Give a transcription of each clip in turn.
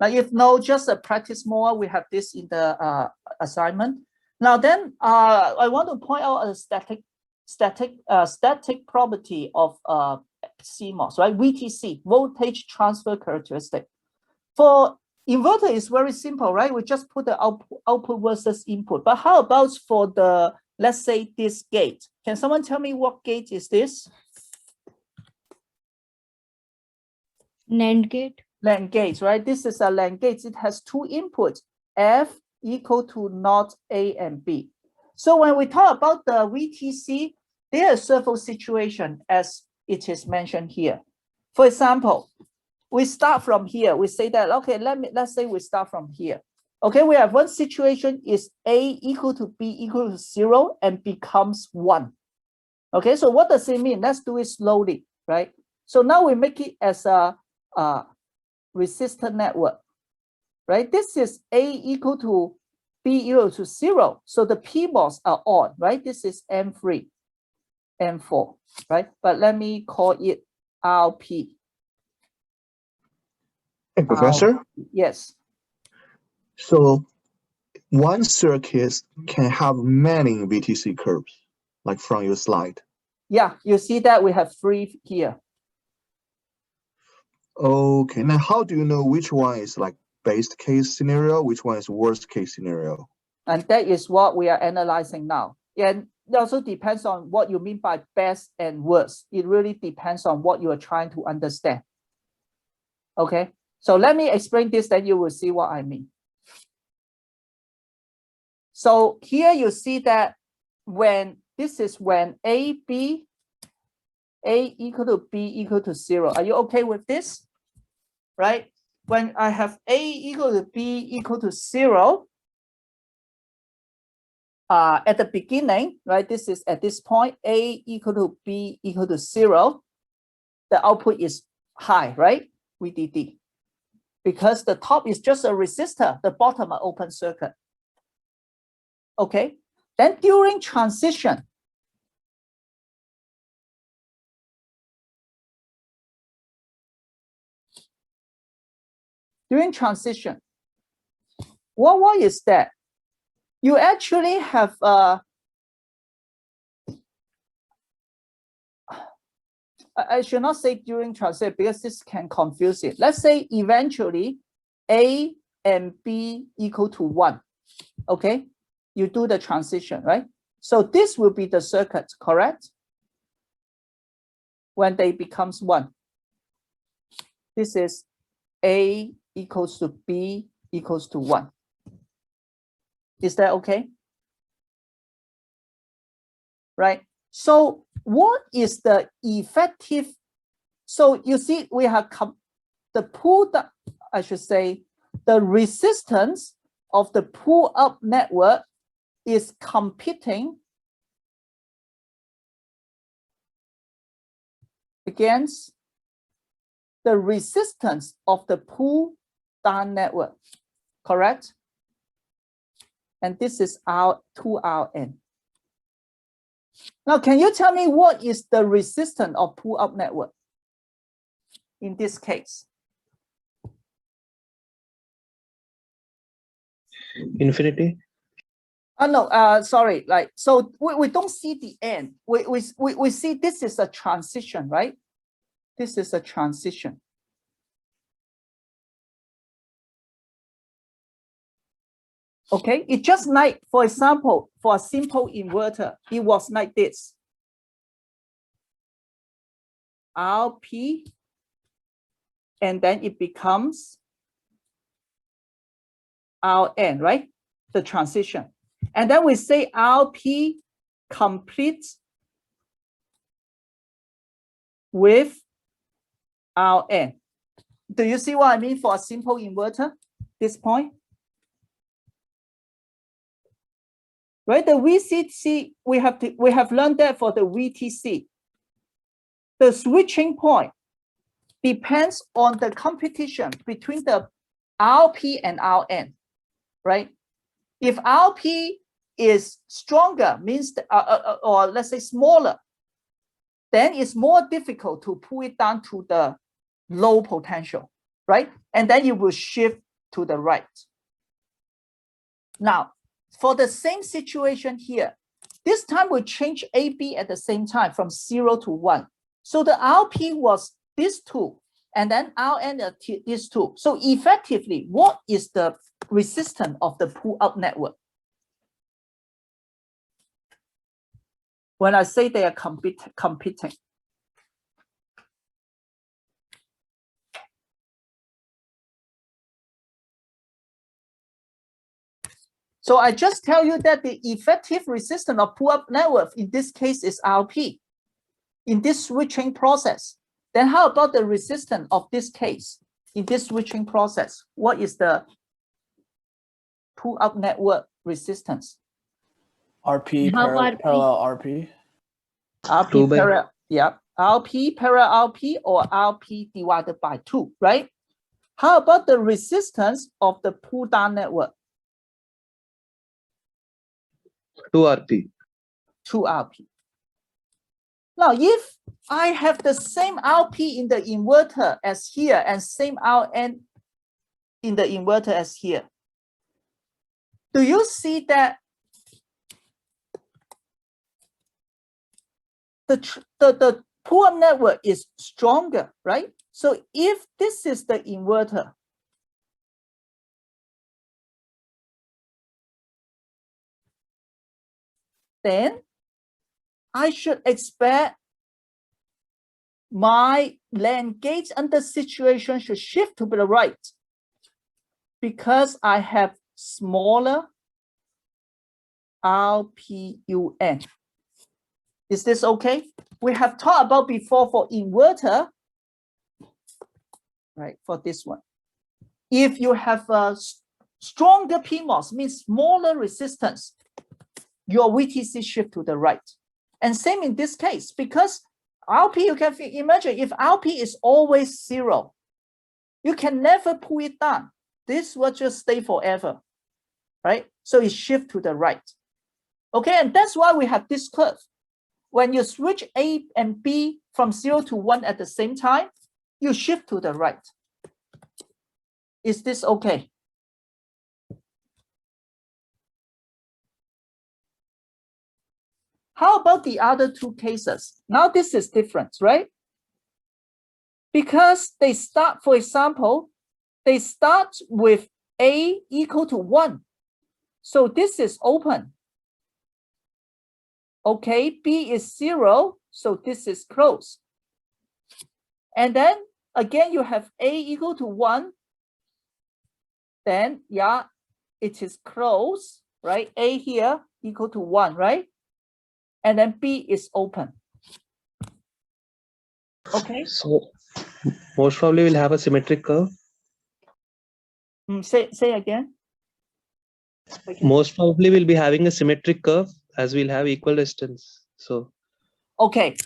Now, if no, just practice more. We have this in the assignment. Now, then I want to point out a static property of CMOS, right? VTC, voltage transfer characteristic. For inverter, it's very simple, right? We just put the output versus input. But how about for the, let's say, this gate? Can someone tell me what gate is this? NAND gate. NAND gate, right? This is a NAND gate. It has two inputs, F equal to not A and B. So when we talk about the VTC, there are several situations as it is mentioned here. For example, we start from here. We say that, okay, let's say we start from here. Okay, we have one situation is A equal to B equal to 0 and becomes 1. Okay, so what does it mean? Let's do it slowly, right? So now we make it as a resistor network, right? This is A equal to B equal to 0. So the PMOS are on, right? This is M3, M4, right? But let me call it RP. Hey, Professor? Yes. So one circuit can have many VTC curves, like from your slide. Yeah, you see that we have 3 here. Okay, now how do you know which one is like best case scenario, which one is worst case scenario? And that is what we are analyzing now. And it also depends on what you mean by best and worst. It really depends on what you are trying to understand. Okay, so let me explain this, then you will see what I mean. So here you see that when this is when A equal to B equal to 0. Are you okay with this? Right? When I have A equal to B equal to 0, at the beginning, right? This is at this point, A equal to B equal to 0. The output is high, right? VDD. Because the top is just a resistor, the bottom are open circuit. Okay. Then during transition, what is that? You actually have I should not say during transition because this can confuse it. Let's say eventually A and B equal to 1. Okay, you do the transition, right? So this will be the circuit, correct? When they becomes 1. This is A equals to B equals to 1. Is that okay? Right. So what is the effective? So you see, we have the pull, I should say, the resistance of the pull up network is competing against the resistance of the pull down network, correct? And this is our 2Rn. Now, can you tell me what is the resistance of pull up network in this case? Infinity. Oh no, sorry. Like, so we don't see the end. We see this is a transition, right? This is a transition. Okay, it just like, for example, for a simple inverter, it was like this. RP, and then it becomes Rn, right? The transition. And then we say RP completes with Rn. Do you see what I mean for a simple inverter? This point? Right, the VCC, we have learned that for the VTC. The switching point depends on the competition between the RP and Rn, right? If RP is stronger, means or let's say smaller, then it's more difficult to pull it down to the low potential, right? And then you will shift to the right. Now, for the same situation here, this time we change AB at the same time from 0 to 1. So the RP was this two, and then Rn is two. So effectively, what is the resistance of the pull-up network? When I say they are competing. So I just tell you that the effective resistance of pull-up network in this case is RP in this switching process. Then how about the resistance of this case in this switching process? What is the pull-up network resistance? RP How parallel, RP? parallel RP. RP parallel, yeah, RP parallel RP or RP divided by 2, right? How about the resistance of the pull-down network? 2RP. 2RP. Now, if I have the same RP in the inverter as here and same Rn in the inverter as here, do you see that the pull-up network is stronger, right? So if this is the inverter, then I should expect my NAND gate under situation should shift to the right because I have smaller RPUN. Is this okay? We have talked about before for inverter, right, for this one. If you have a stronger PMOS, means smaller resistance, your VTC shift to the right. And same in this case, because RP, you can imagine if RP is always 0, you can never pull it down. This will just stay forever, right? So it shift to the right. Okay, and that's why we have this curve. When you switch A and B from 0 to 1 at the same time, you shift to the right. Is this okay? How about the other two cases? Now this is different, right? Because they start, for example, they start with A equal to 1. So this is open. Okay, B is 0, so this is closed. And then again, you have A equal to 1. Then, yeah, it is closed, right? A here equal to 1, right? And then B is open. Okay. So most probably we'll have a symmetric curve. Say again. Most probably we'll be having a symmetric curve as we'll have equal distance. So okay,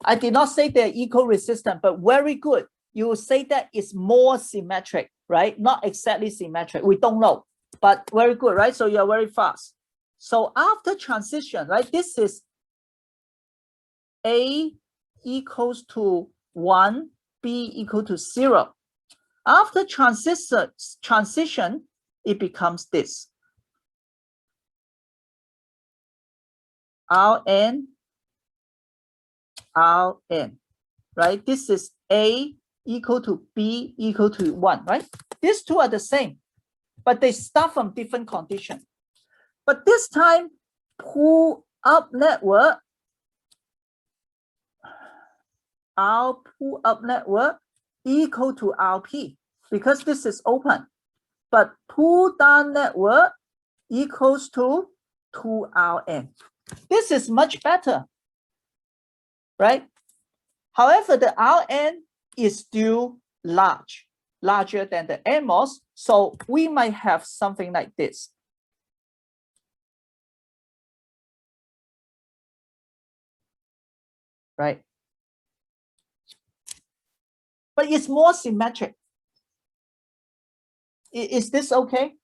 I did not say they're equal resistance, but very good. You will say that it's more symmetric, right? Not exactly symmetric. We don't know, but very good, right? So you're very fast. So after transition, right? This is A equals to 1, B equal to 0. After transition, it becomes this. Rn, right? This is A equal to B equal to 1, right? These two are the same, but they start from different conditions. But this time, pull-up network, our pull-up network equal to RP because this is open. But pull-down network equals to 2Rn. This is much better, right? However, the Rn is still larger than the NMOS, so we might have something like this. Right? But it's more symmetric. Is this okay?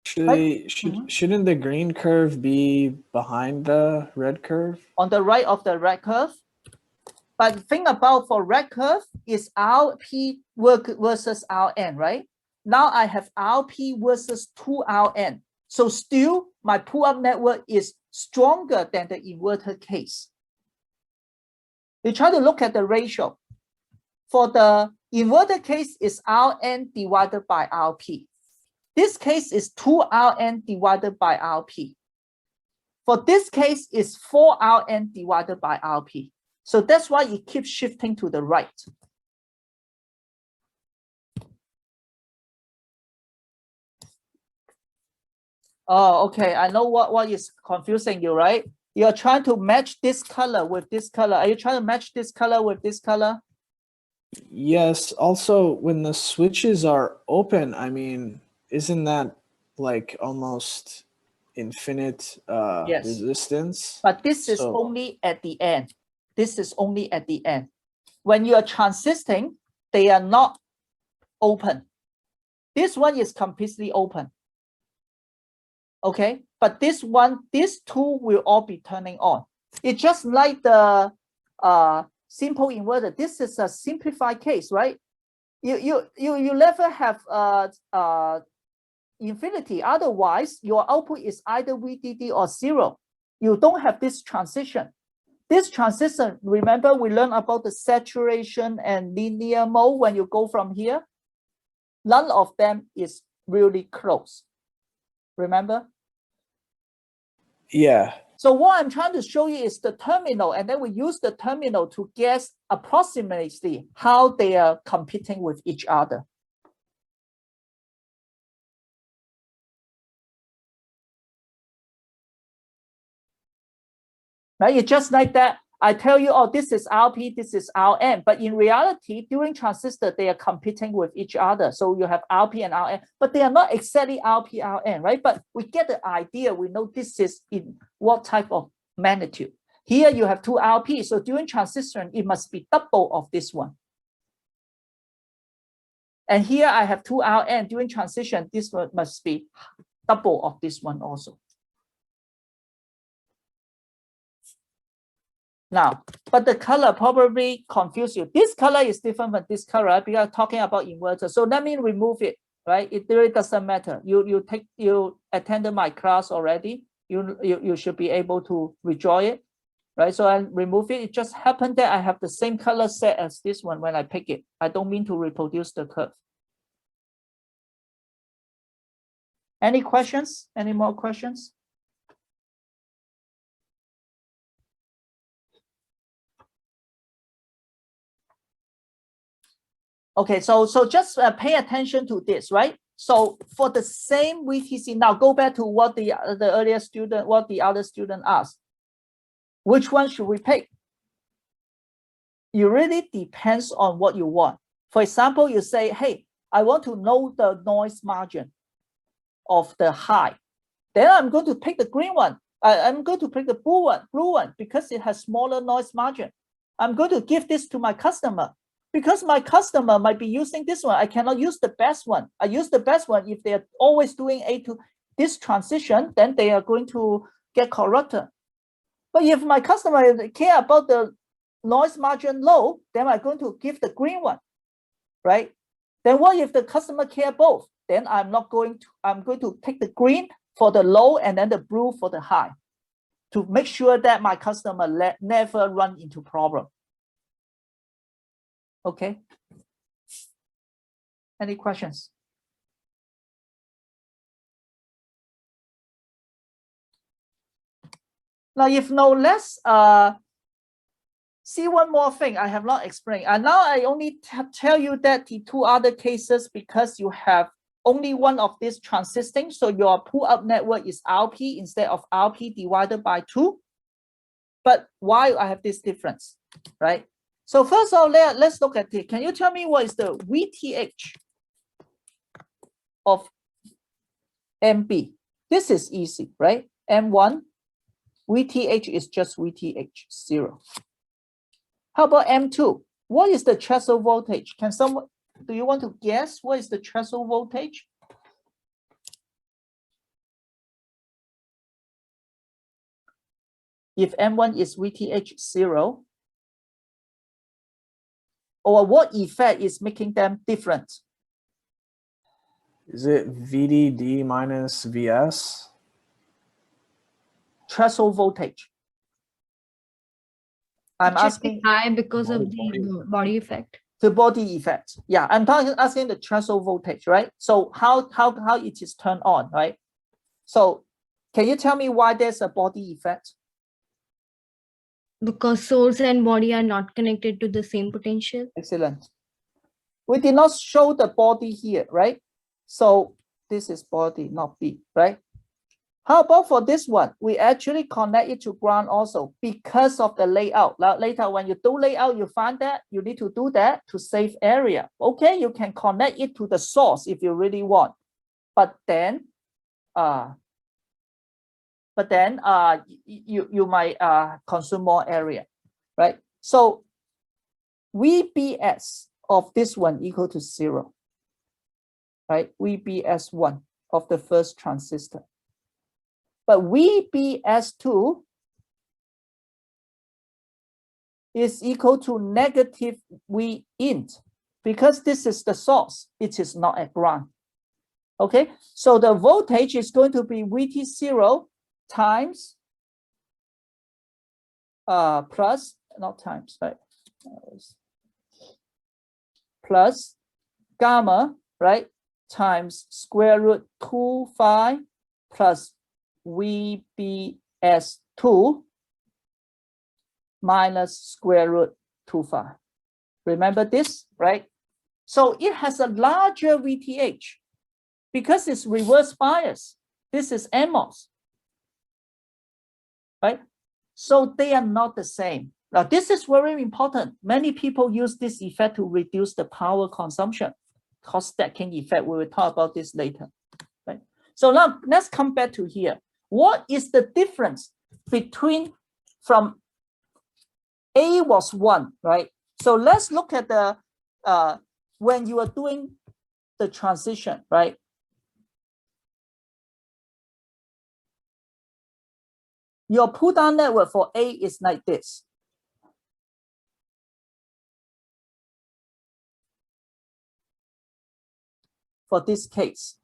Shouldn't the green curve be behind the red curve? On the right of the red curve. But think about for red curve is RP versus Rn, right? Now I have RP versus 2Rn. So still my pull-up network is stronger than the inverter case. You try to look at the ratio. For the inverter case is Rn divided by Rp. This case is 2Rn divided by Rp. For this case is 4Rn divided by Rp. So that's why it keeps shifting to the right. Oh, okay. I know what is confusing you, right? You're trying to match this color with this color. Are you trying to match this color with this color? Yes. Also, when the switches are open, I mean, isn't that like almost infinite Yes. resistance? But this is So- only at the end. This is only at the end. When you are transisting, they are not open. This one is completely open. Okay, but this one, these two will all be turning on. It's just like the simple inverter. This is a simplified case, right? You never have infinity. Otherwise, your output is either VDD or 0. You don't have this transition. This transition, remember we learned about the saturation and linear mode when you go from here? None of them is really close. Remember? Yeah. So what I'm trying to show you is the terminal, and then we use the terminal to guess approximately how they are competing with each other. Right? It's just like that. I tell you, oh, this is RP, this is Rn. But in reality, during transistor, they are competing with each other. So you have RP and Rn, but they are not exactly RP, Rn, right? But we get the idea. We know this is in what type of magnitude. Here you have 2 RP. So during transition, it must be double of this one. And here I have 2 Rn. During transition, this one must be double of this one also. Now, but the color probably confuse you. This color is different from this color, right? Because talking about inverter. So let me remove it, right? It really doesn't matter. You attended my class already. You should be able to redraw it, right? So I remove it. It just happened that I have the same color set as this one when I pick it. I don't mean to reproduce the curve. Any questions? Any more questions? Okay, so just pay attention to this, right? So for the same VTC, now go back to what the earlier student, what the other student asked. Which one should we pick? It really depends on what you want. For example, you say, hey, I want to know the noise margin of the high. Then I'm going to pick the green one. I'm going to pick the blue one because it has smaller noise margin. I'm going to give this to my customer because my customer might be using this one. I cannot use the best one. I use the best one if they're always doing A to this transition, then they are going to get corrupted. But if my customer care about the noise margin low, then I'm going to give the green one, right? Then what if the customer care both? Then I'm going to take the green for the low and then the blue for the high to make sure that my customer never run into problem. Okay. Any questions? Now, if no, let's see one more thing I have not explained. And now I only tell you that the 2 other cases because you have only one of these transisting. So your pull-up network is RP instead of RP divided by 2. But why I have this difference, right? So first of all, let's look at it. Can you tell me what is the VTH of MB? This is easy, right? M1, VTH is just VTH 0. How about M2? What is the threshold voltage? Can someone, do you want to guess what is the threshold voltage? If M1 is VTH 0, or what effect is making them different? Is it VDD minus VS? Threshold voltage. I'm It should asking be high because of Body the body effect. the body effect. Yeah, I'm asking the threshold voltage, right? So how it is turned on, right? So can you tell me why there's a body effect? Because source and body are not connected to the same potential. Excellent. We did not show the body here, right? So this is body, not B, right? How about for this one? We actually connect it to ground also because of the layout. Now, later, when you do layout, you find that you need to do that to save area. Okay, you can connect it to the source if you really want, but then you might consume more area, right? So VBS of this one equal to 0, right? VBS1 of the first transistor. But VBS2 is equal to negative V int because this is the source. It is not at ground. Okay, so the voltage is going to be VT0 times plus, not times, right? Plus gamma, right? Times square root 2 phi plus VBS2 minus square root 2 phi. Remember this, right? So it has a larger VTH because it's reverse bias. This is NMOS, right? So they are not the same. Now, this is very important. Many people use this effect to reduce the power consumption, cost stacking effect. We will talk about this later, right? So now let's come back to here. What is the difference between from A was 1, right? So let's look at the, when you are doing the transition, right? Your pull down network for A is like this. For this case.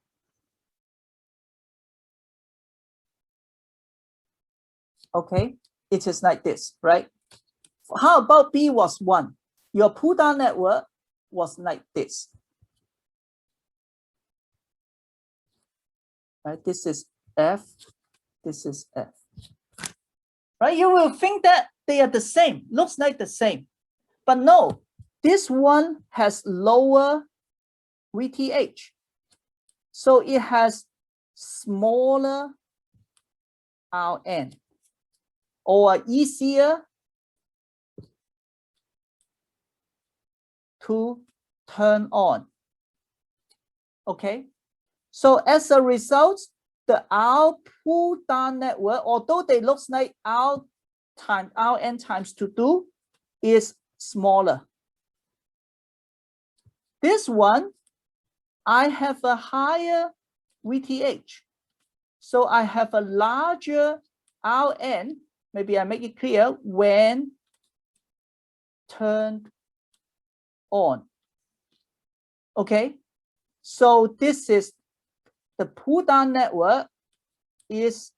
Okay, it is like this, right? How about B was 1? Your pull down network was like this. Right, this is F, this is F. Right, you will think that they are the same, looks like the same. But no, this one has lower VTH. So it has smaller Rn, or easier to turn on. Okay, so as a result, the R pull down network, although they look like Rn times 2 is smaller. This one, I have a higher VTH. So I have a larger Rn, maybe I make it clear, when turned on. Okay, so this is the pull down network is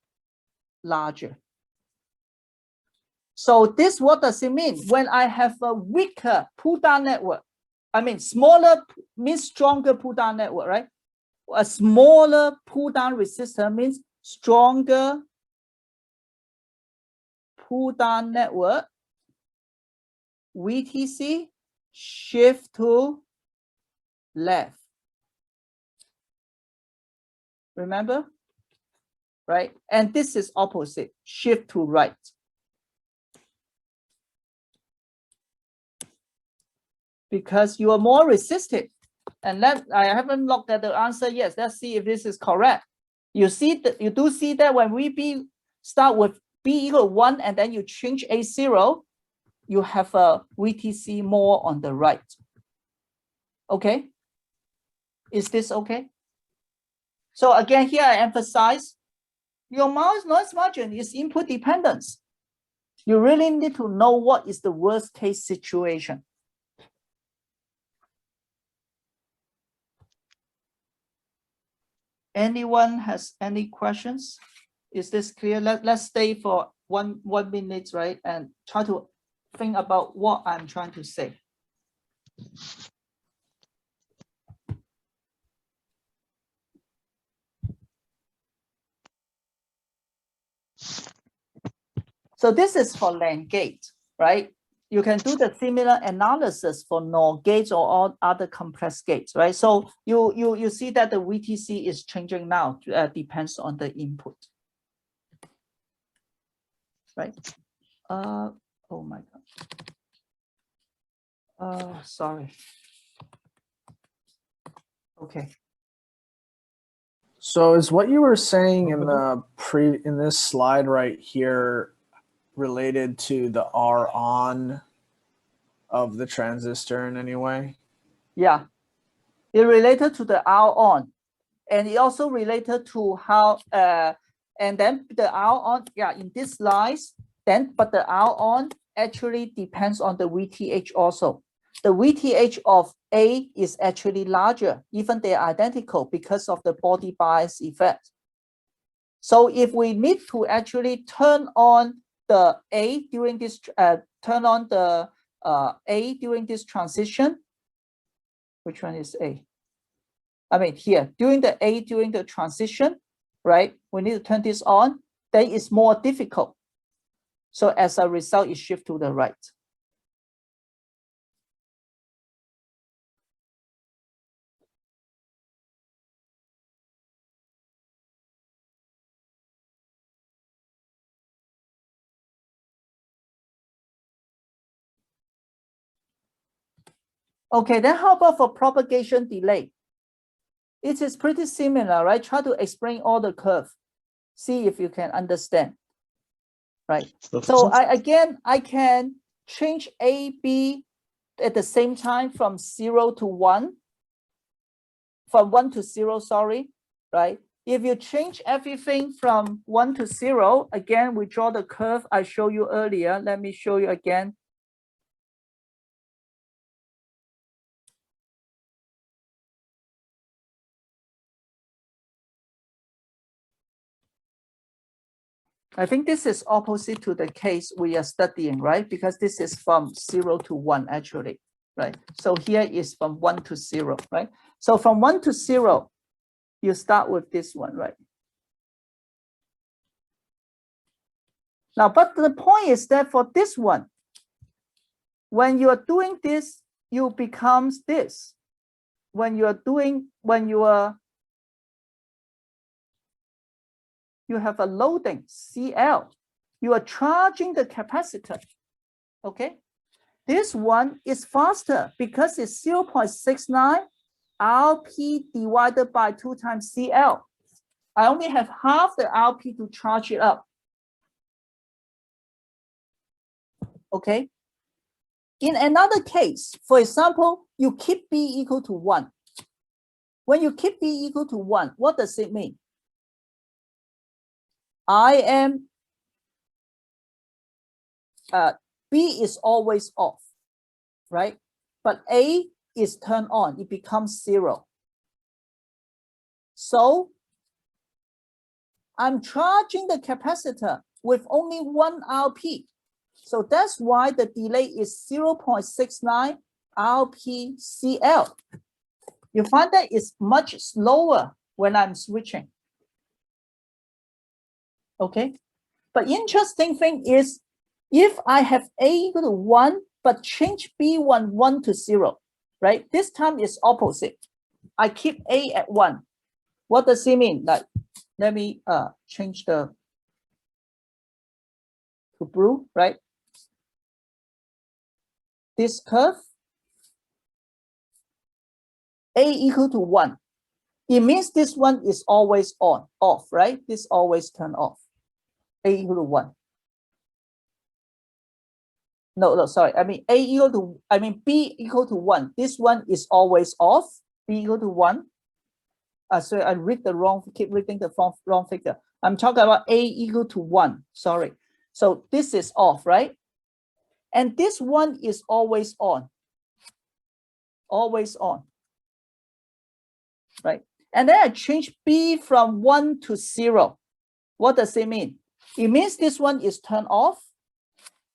larger. So this, what does it mean? When I have a weaker pull down network, I mean smaller means stronger pull down network, right? A smaller pull down resistor means stronger pull down network. VTC shift to left. Remember? Right? And this is opposite, shift to right. Because you are more resistive. And I haven't looked at the answer yet. Let's see if this is correct. You see that you do see that when VB start with B equal 1 and then you change A0, you have a VTC more on the right. Okay? Is this okay? So again, here I emphasize your noise margin is input dependence. You really need to know what is the worst case situation. Anyone has any questions? Is this clear? Let's stay for one minute, right? And try to think about what I'm trying to say. So this is for NAND gate, right? You can do the similar analysis for NOR gates or all other complex gates, right? So you see that the VTC is changing now, depends on the input, right? Oh my God. Sorry. Okay. So is what you were saying in the in this slide right here related to the R on of the transistor in any way? Yeah, it related to the R on, and it also related to how and then the R on, yeah, in this slides, then but the R on actually depends on the VTH also. The VTH of A is actually larger, even they're identical because of the body bias effect. So if we need to actually turn on the A during this, turn on the A during this transition, which one is A? I mean here, during the transition, right? We need to turn this on, then it's more difficult. So as a result, it shifts to the right. Okay, then how about for propagation delay? It is pretty similar, right? Try to explain all the curve. See if you can understand, right? So I can change A, B at the same time from 0 to 1, from 1 to 0, sorry, right? If you change everything from 1 to 0, again, we draw the curve I showed you earlier. Let me show you again. I think this is opposite to the case we are studying, right? Because this is from 0 to 1, actually, right? So here is from 1 to 0, right? So from 1 to 0, you start with this one, right? Now, but the point is that for this one, when you are doing this, you becomes this. When you have a loading CL, you are charging the capacitor, okay? This one is faster because it's 0.69 RP divided by 2 times CL. I only have half the RP to charge it up, okay? In another case, for example, you keep B equal to 1. When you keep B equal to 1, what does it mean? B is always off, right? But A is turned on, it becomes 0. So I'm charging the capacitor with only 1 RP. So that's why the delay is 0.69 RPCL. You find that it's much slower when I'm switching. Okay, but interesting thing is, if I have A equal to 1, but change B1 1 to 0, right? This time is opposite. I keep A at 1. What does it mean? Like, let me change the to blue, right? This curve, A equal to 1. It means this one is always on, off, right? This always turn off. A equal to 1. No, sorry. I mean B equal to 1. This one is always off. B equal to 1. So I keep reading the wrong figure. I'm talking about A equal to 1. Sorry. So this is off, right? And this one is always on. Always on. Right? and then I change B from 1 to 0. What does it mean? It means this one is turned off,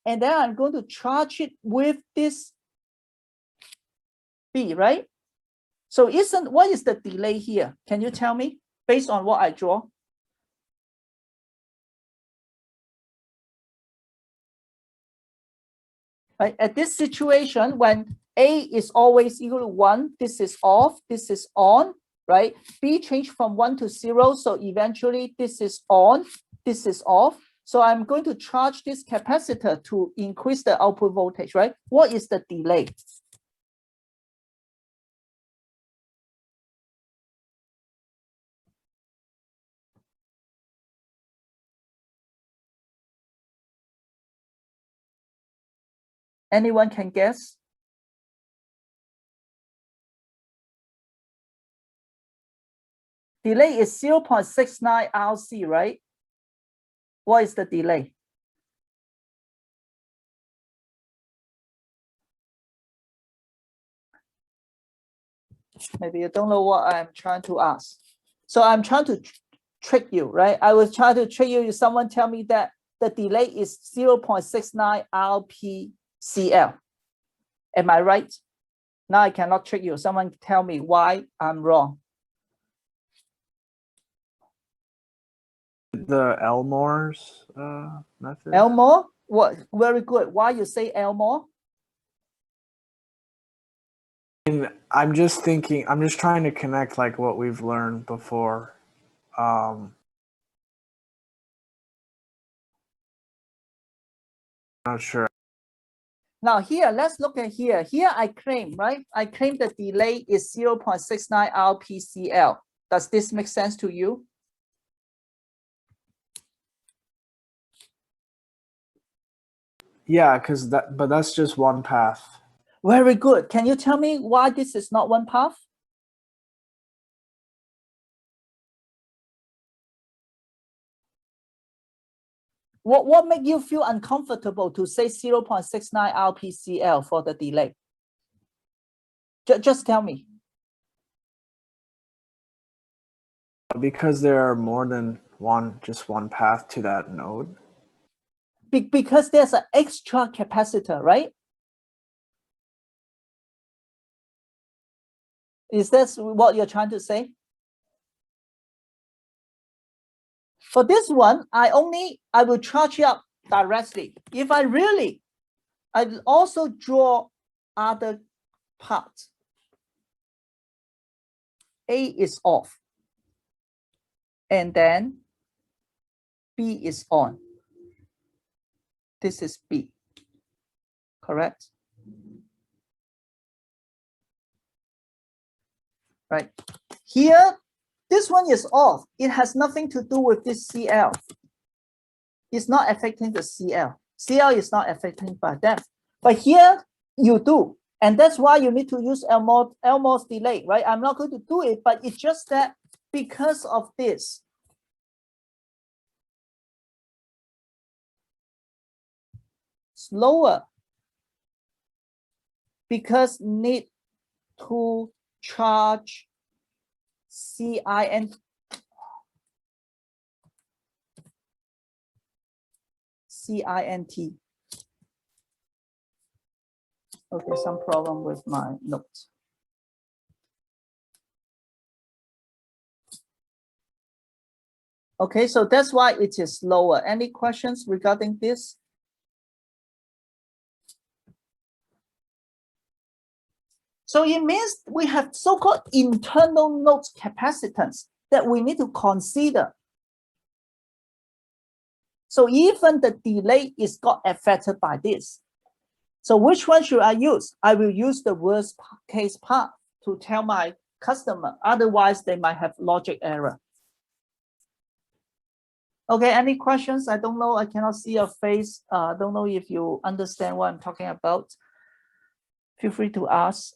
and then I'm going to charge it with this B, right? So what is the delay here? Can you tell me based on what I draw? Right, at this situation, when A is always equal to 1, this is off, this is on, right? B changed from 1 to 0, so eventually this is on, this is off. So I'm going to charge this capacitor to increase the output voltage, right? What is the delay? Anyone can guess? Delay is 0.69 RC, right? What is the delay? Maybe you don't know what I'm trying to ask. So I'm trying to trick you, right? I was trying to trick you if someone tell me that the delay is 0.69 RPCL. Am I right? Now I cannot trick you. Someone tell me why I'm wrong. The Elmore's method. Elmore? What? Very good. Why you say Elmore? And I'm just thinking, I'm just trying to connect like what we've learned before. Not sure. Now here, let's look at here. Here I claim, right? I claim the delay is 0.69 RPCL. Does this make sense to you? Yeah, but that's just one path. Very good. Can you tell me why this is not one path? What make you feel uncomfortable to say 0.69 RPCL for the delay? Just tell me. Because there are more than just one path to that node. Because there's an extra capacitor, right? Is that what you're trying to say? For this one, I will charge it up directly. If I also draw other parts. A is off, and then B is on. This is B, correct? Right here, this one is off. It has nothing to do with this CL. It's not affecting the CL. CL is not affected by that. But here you do. And that's why you need to use Elmore's delay, right? I'm not going to do it, but it's just that because of this. Slower. Because need to charge CINT. Okay, some problem with my notes. Okay, so that's why it is lower. Any questions regarding this? So it means we have so-called internal node capacitance that we need to consider. So even the delay is got affected by this. So which one should I use? I will use the worst case path to tell my customer. Otherwise, they might have logic error. Okay, any questions? I don't know. I cannot see your face. I don't know if you understand what I'm talking about. Feel free to ask.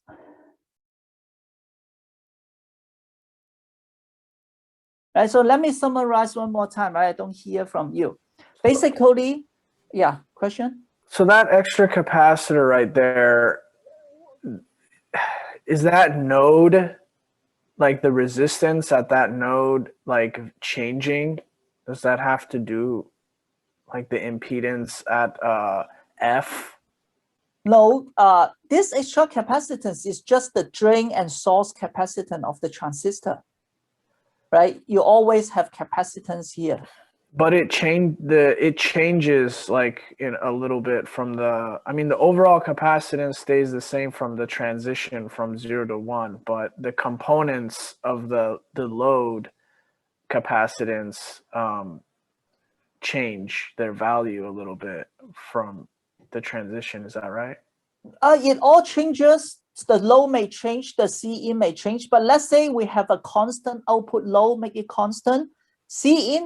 Right, so let me summarize one more time. Right? I don't hear from you. Basically, yeah, question? So that extra capacitor right there, is that node like the resistance at that node like changing? Does that have to do like the impedance at F? No, this extra capacitance is just the drain and source capacitance of the transistor, right? You always have capacitance here. But it changes like in a little bit from the, I mean, the overall capacitance stays the same from the transition from 0 to 1, but the components of the load capacitance change their value a little bit from the transition. Is that right? It all changes. The load may change, the C in may change, but let's say we have a constant output load, make it constant. C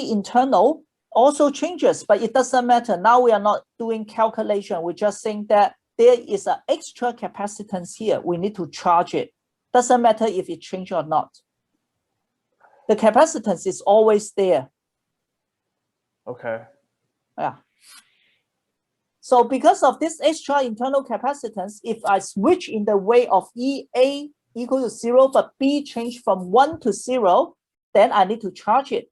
internal also changes, but it doesn't matter. Now we are not doing calculation. We're just saying that there is an extra capacitance here. We need to charge it. Doesn't matter if it changes or not. The capacitance is always there. Okay. Yeah. So because of this extra internal capacitance, if I switch in the way of EA equal to 0, but B change from 1 to 0, then I need to charge it.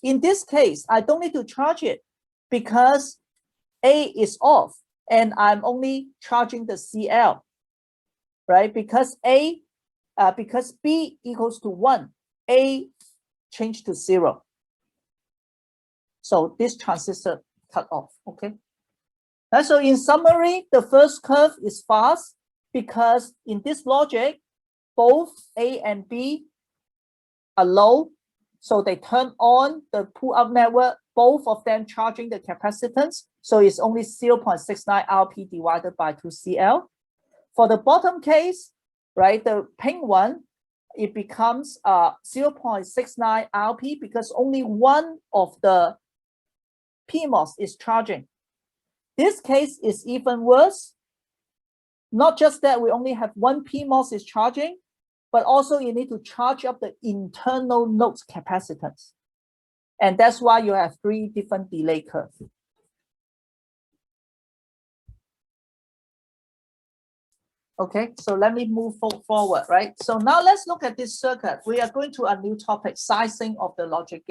In this case, I don't need to charge it because A is off and I'm only charging the CL, right? Because because B equals to 1, A changed to 0. So this transistor cut off, okay? And so in summary, the first curve is fast because in this logic, both A and B are low. So they turn on the pull-up network, both of them charging the capacitance. So it's only 0.69 RP divided by 2CL. For the bottom case, right, the pink one, it becomes 0.69 RP because only one of the PMOS is charging. This case is even worse. Not just that we only have one PMOS is charging, but also you need to charge up the internal node capacitance. And that's why you have 3 different delay curves. Okay, so let me move forward, right? So now let's look at this circuit. We are going to a new topic, sizing of the logic gate.